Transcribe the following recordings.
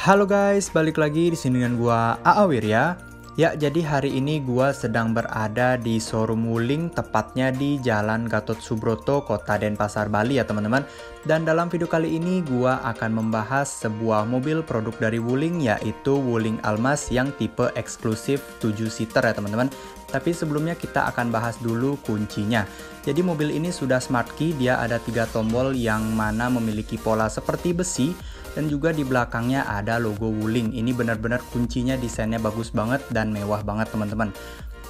Halo guys, balik lagi di sini dengan gua Aawir ya. Ya, jadi hari ini gua sedang berada di showroom Wuling, tepatnya di Jalan Gatot Subroto, Kota Denpasar, Bali ya teman-teman. Dan dalam video kali ini gua akan membahas sebuah mobil produk dari Wuling, yaitu Wuling Almas yang tipe eksklusif 7 seater ya teman-teman. Tapi sebelumnya kita akan bahas dulu kuncinya. Jadi mobil ini sudah smart key, dia ada 3 tombol yang mana memiliki pola seperti besi. Dan juga di belakangnya ada logo Wuling. Ini benar-benar kuncinya desainnya bagus banget dan mewah banget teman-teman.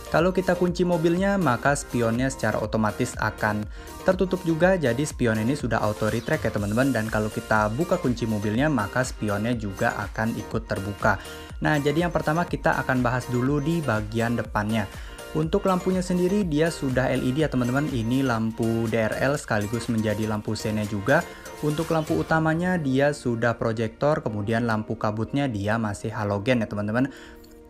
Kalau kita kunci mobilnya, maka spionnya secara otomatis akan tertutup juga. Jadi spion ini sudah auto retract ya teman-teman. Dan kalau kita buka kunci mobilnya, maka spionnya juga akan ikut terbuka. Nah, jadi yang pertama kita akan bahas dulu di bagian depannya. Untuk lampunya sendiri dia sudah LED ya teman-teman. Ini lampu DRL sekaligus menjadi lampu senya juga. Untuk lampu utamanya dia sudah proyektor, kemudian lampu kabutnya dia masih halogen ya teman-teman.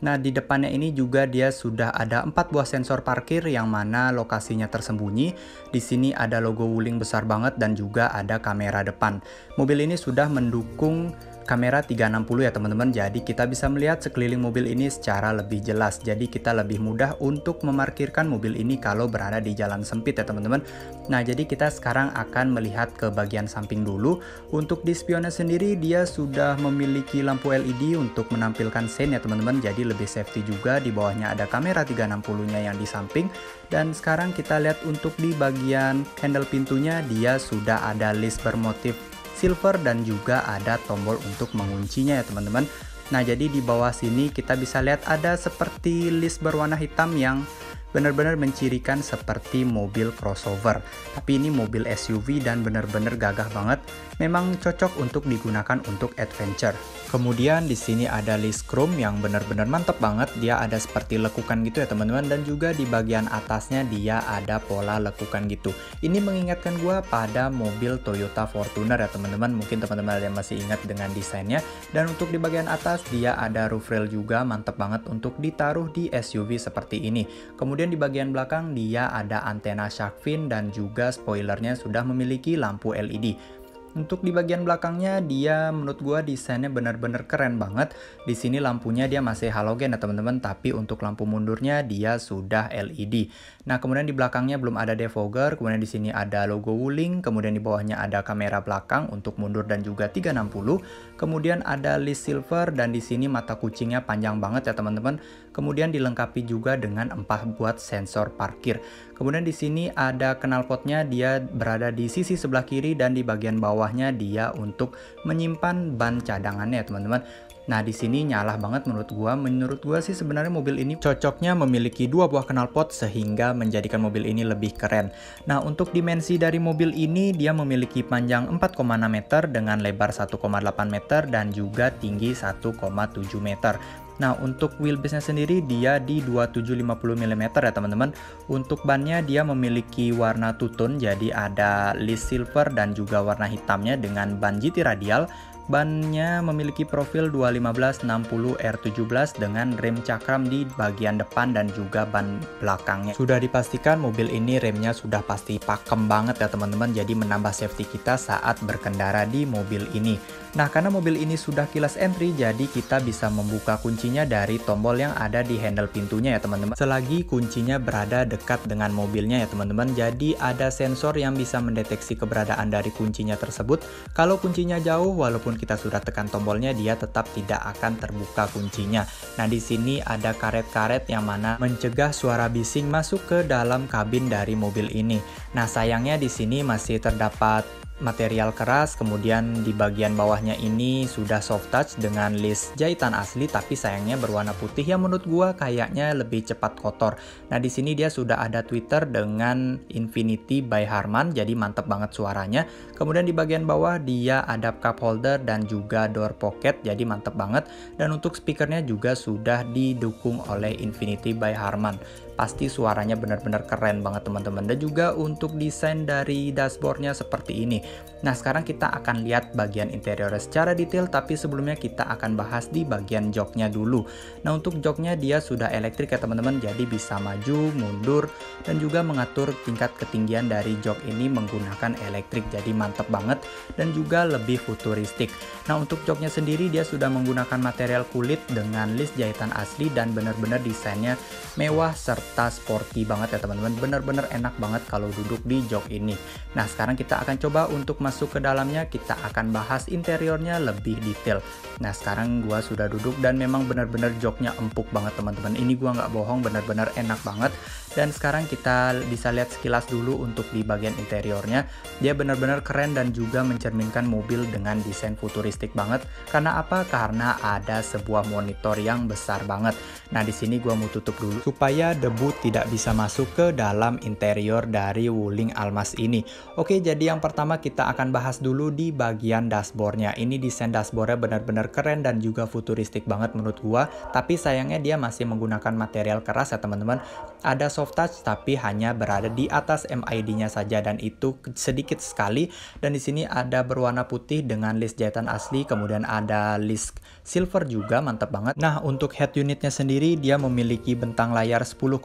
Nah, di depannya ini juga dia sudah ada 4 buah sensor parkir yang mana lokasinya tersembunyi. Di sini ada logo Wuling besar banget dan juga ada kamera depan. Mobil ini sudah mendukung kamera 360 ya teman-teman, jadi kita bisa melihat sekeliling mobil ini secara lebih jelas. Jadi kita lebih mudah untuk memarkirkan mobil ini kalau berada di jalan sempit ya teman-teman. Nah, jadi kita sekarang akan melihat ke bagian samping dulu. Untuk di spionnya sendiri dia sudah memiliki lampu LED untuk menampilkan sen ya teman-teman, jadi lebih safety juga. Di bawahnya ada kamera 360-nya yang di samping. Dan sekarang kita lihat untuk di bagian handle pintunya dia sudah ada list bermotif silver dan juga ada tombol untuk menguncinya ya teman-teman. Nah, jadi di bawah sini kita bisa lihat ada seperti list berwarna hitam yang benar-benar mencirikan seperti mobil crossover. Tapi ini mobil SUV dan benar-benar gagah banget. Memang cocok untuk digunakan untuk adventure. Kemudian di sini ada list chrome yang benar-benar mantap banget. Dia ada seperti lekukan gitu ya teman-teman, dan juga di bagian atasnya dia ada pola lekukan gitu. Ini mengingatkan gua pada mobil Toyota Fortuner ya teman-teman. Mungkin teman-teman yang masih ingat dengan desainnya. Dan untuk di bagian atas dia ada roof rail juga, mantap banget untuk ditaruh di SUV seperti ini. Kemudian di bagian belakang dia ada antena shark fin dan juga spoilernya sudah memiliki lampu LED. Untuk di bagian belakangnya dia menurut gua desainnya benar-benar keren banget. Di sini lampunya dia masih halogen ya teman-teman, tapi untuk lampu mundurnya dia sudah LED. Nah, kemudian di belakangnya belum ada defogger, kemudian di sini ada logo Wuling, kemudian di bawahnya ada kamera belakang untuk mundur dan juga 360. Kemudian ada list silver dan di sini mata kucingnya panjang banget ya teman-teman. Kemudian dilengkapi juga dengan 4 buat sensor parkir. Kemudian di sini ada knalpotnya, dia berada di sisi sebelah kiri dan di bagian bawahnya dia untuk menyimpan ban cadangannya ya teman-teman. Nah, di sini nyala banget menurut gua. Menurut gua sih sebenarnya mobil ini cocoknya memiliki 2 buah knalpot sehingga menjadikan mobil ini lebih keren. Nah, untuk dimensi dari mobil ini dia memiliki panjang 4,6 meter dengan lebar 1,8 meter dan juga tinggi 1,7 meter. Nah, untuk wheelbase-nya sendiri dia di 2750 mm ya teman-teman. Untuk bannya dia memiliki warna two tone, jadi ada list silver dan juga warna hitamnya dengan ban GT radial. Bannya memiliki profil 215/60 R17 dengan rem cakram di bagian depan dan juga ban belakangnya. Sudah dipastikan mobil ini remnya sudah pasti pakem banget ya teman-teman, jadi menambah safety kita saat berkendara di mobil ini. Nah, karena mobil ini sudah keyless entry, jadi kita bisa membuka kuncinya dari tombol yang ada di handle pintunya ya teman-teman. Selagi kuncinya berada dekat dengan mobilnya ya teman-teman, jadi ada sensor yang bisa mendeteksi keberadaan dari kuncinya tersebut. Kalau kuncinya jauh, walaupun kita sudah tekan tombolnya, dia tetap tidak akan terbuka kuncinya. Nah, di sini ada karet-karet yang mana mencegah suara bising masuk ke dalam kabin dari mobil ini. Nah, sayangnya di sini masih terdapat material keras, kemudian di bagian bawahnya ini sudah soft touch dengan list jahitan asli, tapi sayangnya berwarna putih yang menurut gua kayaknya lebih cepat kotor. Nah, di sini dia sudah ada tweeter dengan Infinity by Harman, jadi mantep banget suaranya. Kemudian di bagian bawah dia ada cup holder dan juga door pocket, jadi mantep banget. Dan untuk speakernya juga sudah didukung oleh Infinity by Harman. pasti suaranya benar-benar keren banget teman-teman. Dan juga untuk desain dari dashboardnya seperti ini. Nah sekarang kita akan lihat bagian interiornya secara detail, tapi sebelumnya kita akan bahas di bagian joknya dulu. Nah untuk joknya dia sudah elektrik ya teman-teman, jadi bisa maju, mundur, dan juga mengatur tingkat ketinggian dari jok ini menggunakan elektrik. Jadi mantep banget dan juga lebih futuristik. Nah untuk joknya sendiri dia sudah menggunakan material kulit dengan list jahitan asli dan benar-benar desainnya mewah serta sporty banget ya teman-teman. Benar-benar enak banget kalau duduk di jok ini. Nah sekarang kita akan coba untuk masuk ke dalamnya, kita akan bahas interiornya lebih detail. Nah sekarang gua sudah duduk dan memang benar-benar joknya empuk banget teman-teman. Ini gua nggak bohong, benar-benar enak banget. Dan sekarang kita bisa lihat sekilas dulu untuk di bagian interiornya. Dia benar-benar keren dan juga mencerminkan mobil dengan desain futuristik banget. Karena apa? Karena ada sebuah monitor yang besar banget. Nah di sini gua mau tutup dulu supaya debu tidak bisa masuk ke dalam interior dari Wuling Almaz ini. Oke, jadi yang pertama kita akan bahas dulu di bagian dashboardnya. Ini desain dashboardnya benar-benar keren dan juga futuristik banget menurut gua. Tapi sayangnya dia masih menggunakan material keras ya teman-teman. Ada soft touch tapi hanya berada di atas MID-nya saja dan itu sedikit sekali. Dan di sini ada berwarna putih dengan list jahitan asli, kemudian ada list silver juga, mantap banget. Nah untuk head unitnya sendiri dia memiliki bentang layar 10,4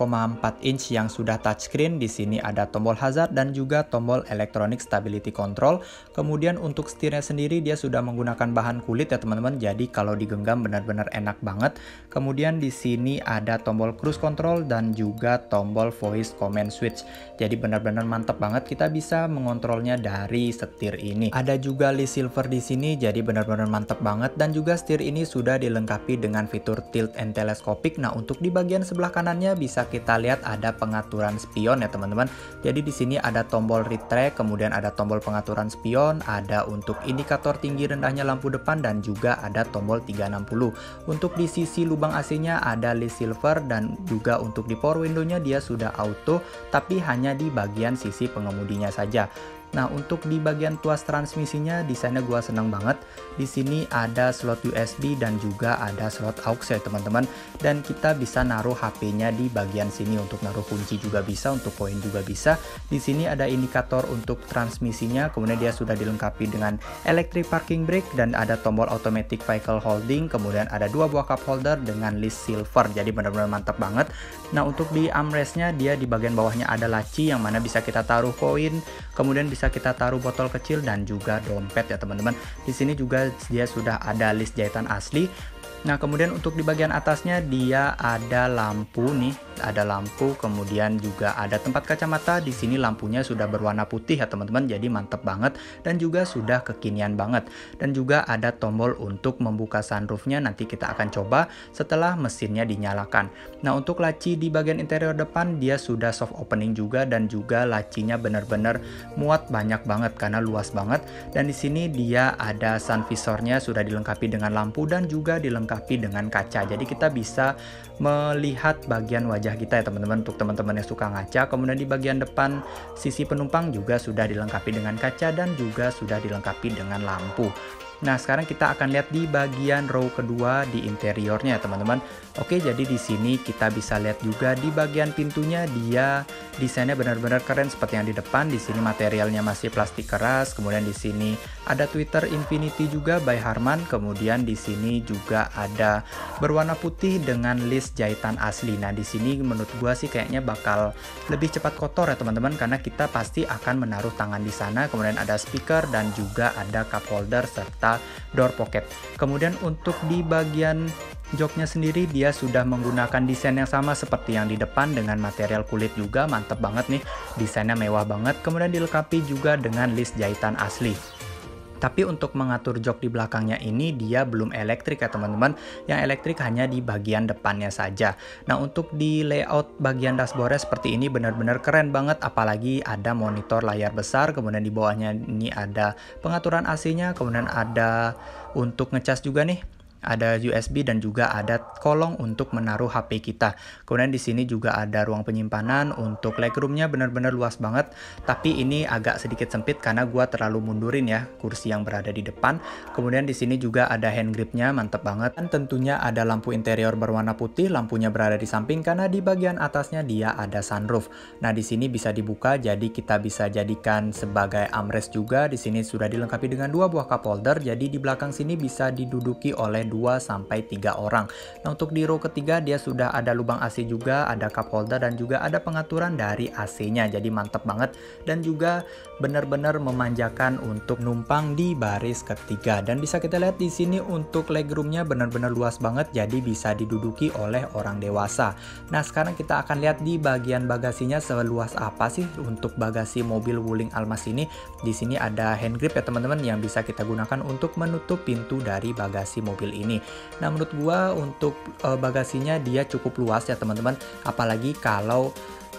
inch yang sudah touchscreen. Di sini ada tombol hazard dan juga tombol electronic stability control. Kemudian untuk setirnya sendiri dia sudah menggunakan bahan kulit ya teman-teman. Jadi kalau digenggam benar-benar enak banget. Kemudian di sini ada tombol cruise control dan juga tombol voice command switch. Jadi benar-benar mantap banget, kita bisa mengontrolnya dari setir ini. Ada juga list silver di sini, jadi benar-benar mantap banget. Dan juga setir ini sudah dilengkapi dengan fitur tilt and telescopic. Nah untuk di bagian sebelah kanannya bisa kita lihat ada pengaturan spion ya teman-teman. Jadi di sini ada tombol retract, kemudian ada tombol pengaturan spion, ada untuk indikator tinggi rendahnya lampu depan dan juga ada tombol 360. Untuk di sisi lubang AC-nya ada list silver dan juga untuk di power window-nya dia sudah auto, tapi hanya di bagian sisi pengemudinya saja. Nah, untuk di bagian tuas transmisinya desainnya gua seneng banget. Di sini ada slot USB dan juga ada slot aux ya teman-teman. Dan kita bisa naruh HP-nya di bagian sini, untuk naruh kunci juga bisa, untuk koin juga bisa. Di sini ada indikator untuk transmisinya, kemudian dia sudah dilengkapi dengan electric parking brake dan ada tombol automatic vehicle holding, kemudian ada dua buah cup holder dengan list silver. Jadi benar-benar mantap banget. Nah, untuk di armrestnya dia di bagian bawahnya ada laci yang mana bisa kita taruh koin, kemudian bisa kita taruh botol kecil dan juga dompet ya teman-teman. Di sini juga dia sudah ada list jahitan asli. Nah, kemudian untuk di bagian atasnya dia ada lampu nih, ada lampu, kemudian juga ada tempat kacamata. Di sini lampunya sudah berwarna putih ya teman-teman, jadi mantep banget dan juga sudah kekinian banget. Dan juga ada tombol untuk membuka sunroofnya, nanti kita akan coba setelah mesinnya dinyalakan. Nah, untuk laci di bagian interior depan dia sudah soft opening juga dan juga lacinya benar-benar muat banyak banget karena luas banget. Dan di sini dia ada sun visornya sudah dilengkapi dengan lampu dan juga dilengkapi dengan kaca, jadi kita bisa melihat bagian wajah kita ya teman-teman, untuk teman-teman yang suka ngaca. Kemudian di bagian depan sisi penumpang juga sudah dilengkapi dengan kaca dan juga sudah dilengkapi dengan lampu. Nah, sekarang kita akan lihat di bagian row kedua di interiornya ya teman-teman. Oke, jadi di sini kita bisa lihat juga di bagian pintunya dia desainnya benar-benar keren seperti yang di depan. Di sini materialnya masih plastik keras. Kemudian di sini ada Twitter Infinity juga by Harman. Kemudian di sini juga ada berwarna putih dengan list jahitan asli. Nah, di sini menurut gua sih kayaknya bakal lebih cepat kotor ya teman-teman, karena kita pasti akan menaruh tangan di sana. Kemudian ada speaker dan juga ada cup holder serta door pocket. Kemudian untuk di bagian joknya sendiri dia sudah menggunakan desain yang sama seperti yang di depan dengan material kulit juga, mantep banget nih, desainnya mewah banget. Kemudian dilengkapi juga dengan list jahitan asli. Tapi untuk mengatur jok di belakangnya ini dia belum elektrik ya teman-teman. Yang elektrik hanya di bagian depannya saja. Nah, untuk di layout bagian dashboardnya seperti ini benar-benar keren banget. Apalagi ada monitor layar besar. Kemudian di bawahnya ini ada pengaturan AC-nya. Kemudian ada untuk ngecas juga nih. ada USB dan juga ada kolong untuk menaruh HP kita. Kemudian di sini juga ada ruang penyimpanan. Untuk legroomnya benar-benar luas banget, tapi ini agak sedikit sempit karena gua terlalu mundurin ya kursi yang berada di depan. Kemudian di sini juga ada hand gripnya, mantep banget. Dan tentunya ada lampu interior berwarna putih, lampunya berada di samping karena di bagian atasnya dia ada sunroof. Nah, di sini bisa dibuka jadi kita bisa jadikan sebagai armrest juga. Di sini sudah dilengkapi dengan 2 buah cup holder, jadi di belakang sini bisa diduduki oleh 2-3 orang. Nah, untuk di row ketiga dia sudah ada lubang AC juga, ada cup holder dan juga ada pengaturan dari AC-nya. Jadi mantep banget dan juga benar-benar memanjakan untuk numpang di baris ketiga. Dan bisa kita lihat di sini untuk legroomnya benar-benar luas banget, jadi bisa diduduki oleh orang dewasa. Nah, sekarang kita akan lihat di bagian bagasinya seluas apa sih untuk bagasi mobil Wuling Almaz ini. Di sini ada hand grip ya teman-teman yang bisa kita gunakan untuk menutup pintu dari bagasi mobil ini. Nah, menurut gua untuk bagasinya dia cukup luas ya teman-teman, apalagi kalau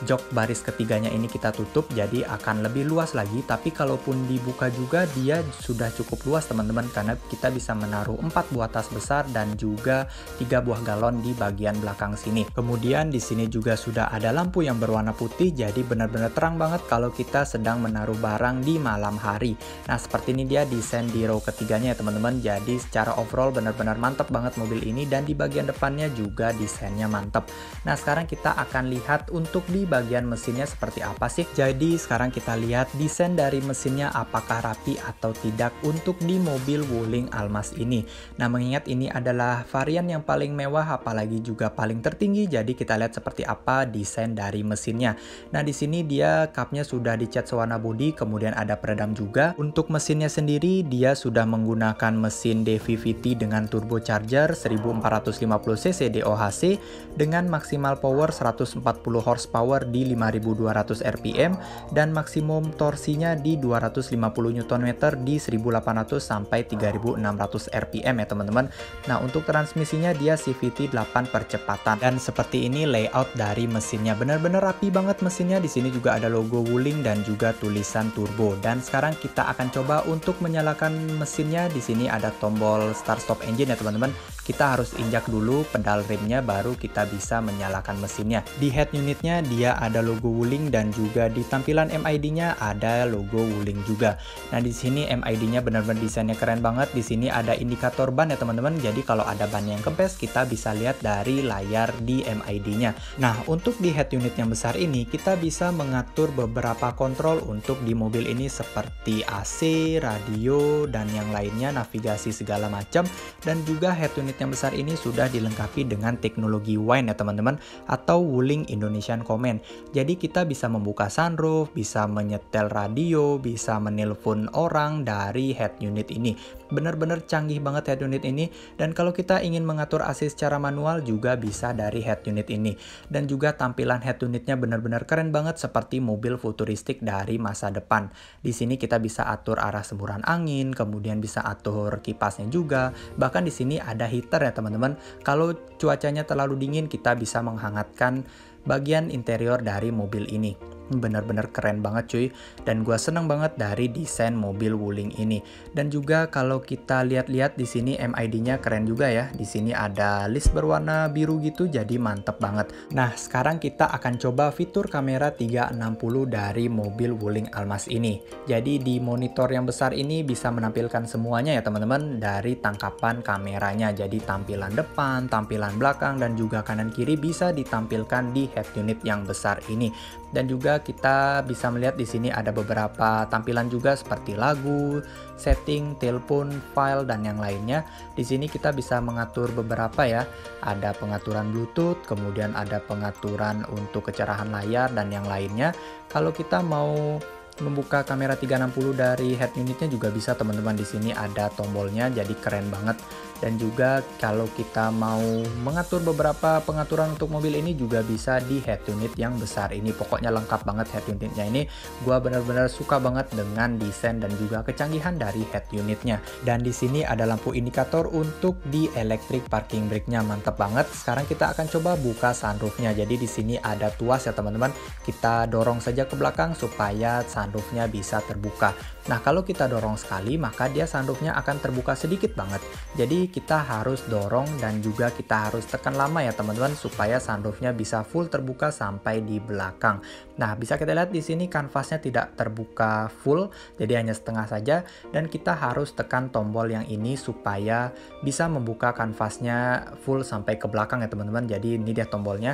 jok baris ketiganya ini kita tutup, jadi akan lebih luas lagi. Tapi kalaupun dibuka juga dia sudah cukup luas teman-teman, karena kita bisa menaruh 4 buah tas besar dan juga 3 buah galon di bagian belakang sini. Kemudian di sini juga sudah ada lampu yang berwarna putih, jadi benar-benar terang banget kalau kita sedang menaruh barang di malam hari. Nah, seperti ini dia desain di row ketiganya ya teman-teman. Jadi secara overall benar-benar mantap banget mobil ini, dan di bagian depannya juga desainnya mantap. Nah, sekarang kita akan lihat untuk di bagian mesinnya seperti apa sih. Jadi sekarang kita lihat desain dari mesinnya apakah rapi atau tidak untuk di mobil Wuling Almaz ini. Nah, mengingat ini adalah varian yang paling mewah apalagi juga paling tertinggi, jadi kita lihat seperti apa desain dari mesinnya. Nah, di sini dia cupnya sudah dicat sewarna bodi, kemudian ada peredam juga. Untuk mesinnya sendiri dia sudah menggunakan mesin DVVT dengan turbocharger 1450 cc DOHC dengan maksimal power 140 horsepower di 5200 rpm dan maksimum torsinya di 250 Nm di 1800 sampai 3600 rpm ya teman-teman. Nah, untuk transmisinya dia CVT 8 percepatan, dan seperti ini layout dari mesinnya, benar-benar rapi banget mesinnya. Di sini juga ada logo Wuling dan juga tulisan turbo. Dan sekarang kita akan coba untuk menyalakan mesinnya. Di sini ada tombol start stop engine ya teman-teman. Kita harus injak dulu pedal remnya baru kita bisa menyalakan mesinnya. Di head unitnya dia ada logo Wuling dan juga di tampilan MID-nya ada logo Wuling juga. Nah, di sini MID-nya benar-benar desainnya keren banget. Di sini ada indikator ban ya teman-teman. Jadi kalau ada ban yang kempes kita bisa lihat dari layar di MID-nya. Nah, untuk di head unit yang besar ini kita bisa mengatur beberapa kontrol untuk di mobil ini seperti AC, radio dan yang lainnya, navigasi segala macam. Dan juga head unit yang besar ini sudah dilengkapi dengan teknologi WINE ya teman-teman, atau Wuling Indonesian Command. Jadi kita bisa membuka sunroof, bisa menyetel radio, bisa menelpon orang dari head unit ini. Benar-benar canggih banget head unit ini. Dan kalau kita ingin mengatur AC secara manual juga bisa dari head unit ini. Dan juga tampilan head unitnya benar-benar keren banget seperti mobil futuristik dari masa depan. Di sini kita bisa atur arah semburan angin, kemudian bisa atur kipasnya juga. Bahkan di sini ada heater ya teman-teman. Kalau cuacanya terlalu dingin kita bisa menghangatkan bagian interior dari mobil ini. Benar-benar keren banget cuy, dan gua seneng banget dari desain mobil Wuling ini. Dan juga kalau kita lihat-lihat di sini MID-nya keren juga ya. Di sini ada list berwarna biru gitu, jadi mantep banget. Nah, sekarang kita akan coba fitur kamera 360 dari mobil Wuling Almaz ini. Jadi di monitor yang besar ini bisa menampilkan semuanya ya teman-teman, dari tangkapan kameranya. Jadi tampilan depan, tampilan belakang dan juga kanan kiri bisa ditampilkan di head unit yang besar ini. Dan juga kita bisa melihat di sini ada beberapa tampilan juga seperti lagu, setting, telepon, file dan yang lainnya. Di sini kita bisa mengatur beberapa ya. Ada pengaturan Bluetooth, kemudian ada pengaturan untuk kecerahan layar dan yang lainnya. Kalau kita mau membuka kamera 360 dari head unitnya juga bisa teman-teman. Di sini ada tombolnya, jadi keren banget. Dan juga kalau kita mau mengatur beberapa pengaturan untuk mobil ini juga bisa di head unit yang besar ini. Pokoknya lengkap banget head unitnya ini. Gua benar-benar suka banget dengan desain dan juga kecanggihan dari head unitnya. Dan di sini ada lampu indikator untuk di electric parking brake-nya, mantep banget. Sekarang kita akan coba buka sunroofnya. Jadi di sini ada tuas ya teman-teman. Kita dorong saja ke belakang supaya sunroofnya bisa terbuka. Nah, kalau kita dorong sekali maka dia sunroofnya akan terbuka sedikit banget. Jadi kita harus dorong dan juga kita harus tekan lama ya teman-teman supaya sunroofnya bisa full terbuka sampai di belakang. Nah, bisa kita lihat di sini kanvasnya tidak terbuka full, jadi hanya setengah saja, dan kita harus tekan tombol yang ini supaya bisa membuka kanvasnya full sampai ke belakang ya teman-teman. Jadi ini dia tombolnya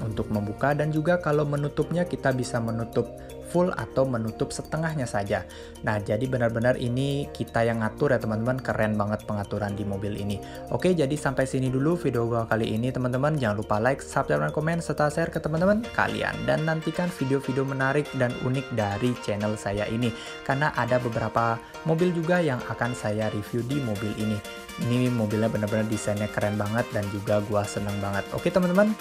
untuk membuka, dan juga kalau menutupnya kita bisa menutup full atau menutup setengahnya saja. Nah, jadi benar-benar ini kita yang ngatur ya teman-teman, keren banget pengaturan di mobil ini. Oke, jadi sampai sini dulu video gua kali ini teman-teman. Jangan lupa like, subscribe, dan komen, serta share ke teman-teman kalian. Dan nantikan video-video menarik dan unik dari channel saya ini, karena ada beberapa mobil juga yang akan saya review di mobil ini. Ini mobilnya benar-benar desainnya keren banget dan juga gua seneng banget. Oke teman-teman.